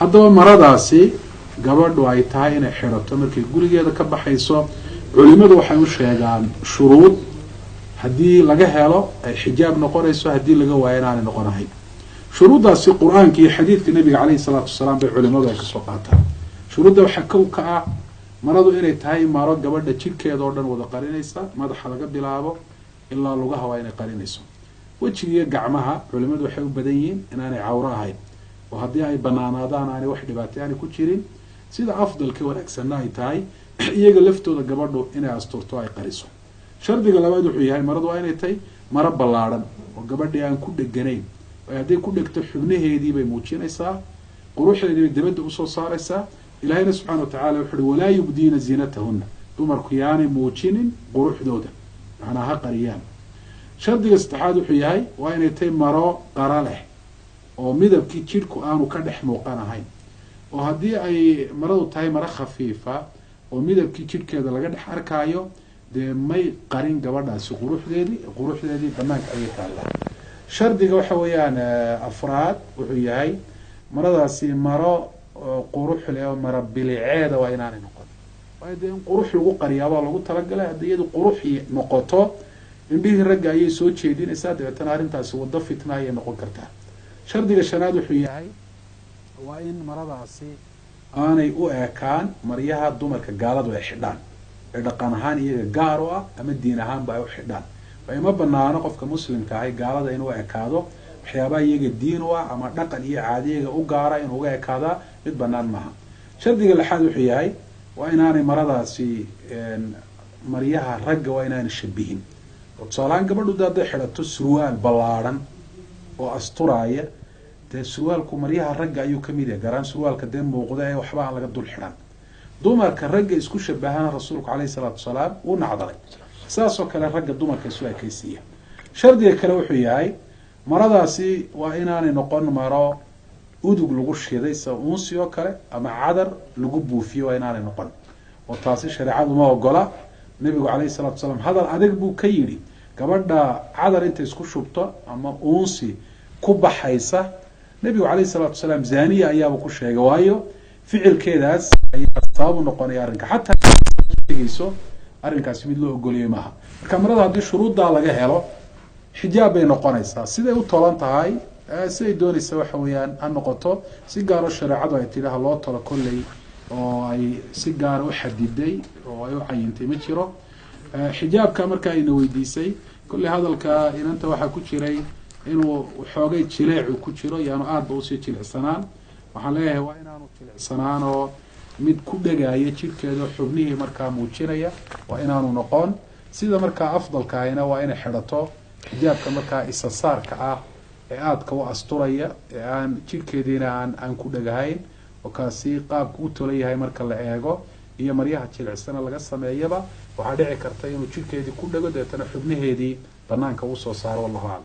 haddaba maradaasi gabadhu ay tahay inay xirato markay gurigeeda ka baxayso culimadu waxay u sheegaan shuruud haddii laga helo ay xijaab noqonayso haddii laga waayo inaanay noqonahayn shuruuddaasi qur-aanka iyo xadiidka nabiga caleyhi salaatu wasalaam bay culimadu ay kasoo qaataan shuruudda waxaa kow ka ah maradu inay tahay maro gabadha jidhkeeda oo dhan wada qarinaysa madaxa laga bilaabo ilaa lugaha waa inay qarinayso wejiga iyo gacmaha culimadu waxay u badan yihiin inaanay cawro ahayn oo haddii ay banaanaadaan aanay wax dhibaatay aanay ku jirin sida afdalka wanaagsanna ay tahay iyaga laftooda gabadhu inay asturto ay qariso shardiga labaad wuxuu yahay maradu waa inay tahay maro ballaadhan oo gabadhii aan ku dheganayn oo hadday ku dhegto xubnaheedii bay muujinaysaa quruxdeedii bay dibadda usoo saaraysaa ilaahayna subxana watacala wuxu uhi walaa yubdiina ziinatahunna dumarku yaanay muujinin quruxdooda macnaa ha qariyaan shardiga saddexaad wuxuu yahay waa inay tahay maro qara leh oo midabkii jidhku aanu ka dhex muuqan ahayn oo haddii ay maradu tahay maro khafiifa oo midabkii jidhkeeda laga dhex arkaayo dee may qarin gabadhaasi quruxdeedii banaanka ayay taallaa shardiga waxa weeyaan afraad wuxuu yahay maradaasi maro qurux leh oo maro biliceeda waa inaanay noqon waayo dee in qurux lagu qariyaabaa lagu talagalay haddii iyadu qurux noqoto indhihii ragga ayay soo jeedinaysaa dabeetana arrintaasi waddo fitna ayay noqon kartaa shardiga shanaad wuxuu yahay waa in maradaasi aanay u ekaan maryaha dumarka gaaladu ay xidhaan ee dhaqan ahaan iyaga gaar u ah ama diin ahaanba ay u xidhaan waayo ma banaano qofka muslimka ahay gaalada inuu ekaado waxyaabaha iyaga diin u ah ama dhaqan iyo caadiyaga u gaara inuu uga ekaadaa mid banaan maaha shardiga lixaad wuxuu yahay waa inaanay maradaasi maryaha ragga waa inaanay shabihin oo tusaalahaan gabadhu da hadday xidhato surwaal ballaadhan oo asturaaya dee surwaalku maryaha ragga ayuu kamid yahay garaan surwaalka dee muuqda ee waxba aan laga dul xidhan dumarka ragga isku shabahana rasuulku caleyhi salaatu wasalaam uu nacdalay saasoo kale ragga dumarka isu ekaysiiya shardiga kale wuxuu yahay maradaasi waa inaanay noqon maro udug lagu shiday sida uunsi oo kale ama cadar lagu buufiyo waa inaanay noqon oo taasi shareecadu ma ogola nabigu caleyhi salaatu wasalaam hadal adag buu ka yidhi gabadha cadar intay isku shubto ama uunsi ku baxaysa nabigu caleyhi salaatu wasalaam zaniya ayaaba ku sheegay waayo ficilkeedaas ayaa sabab u noqonaya arrinka xataa sheegayso arrinkaasi mid loo ogoliyay maaha marka marada haddii shuruuddaa laga helo xijaab bay noqonaysaa siday u tolan tahay siday doonaysa waxa weeyaan ha noqoto si gaaro shareecadu ay tidhi ha loo tolo kolley oo ay si gaara u xadiday oo ay u cayintay ma jiro xijaabka marka ayna weydiisay kolley hadalka inanta waxaa ku jiray inuu xoogay jileecu ku jiro yaanu aadba usii jilicsanaan waxaan leeyahay waa inaanu jilicsanaan oo mid ku dhegaya jidhkeeda xubnihii markaa muujinaya waa inaanu noqon sida markaa afdalka ahina waa inay xidhato xijaabka markaa isasaarka ah ee aadka u asturaya ee aan jidhkeediina aan ku dhegahayn oo kaasi qaabka u tolan yahay marka la eego iyo maryaha jilicsana laga sameeyaba waxaa dhici karta inuu jidhkeedii ku dhego deetana xubnaheedii banaanka usoo saaro wallahu aclam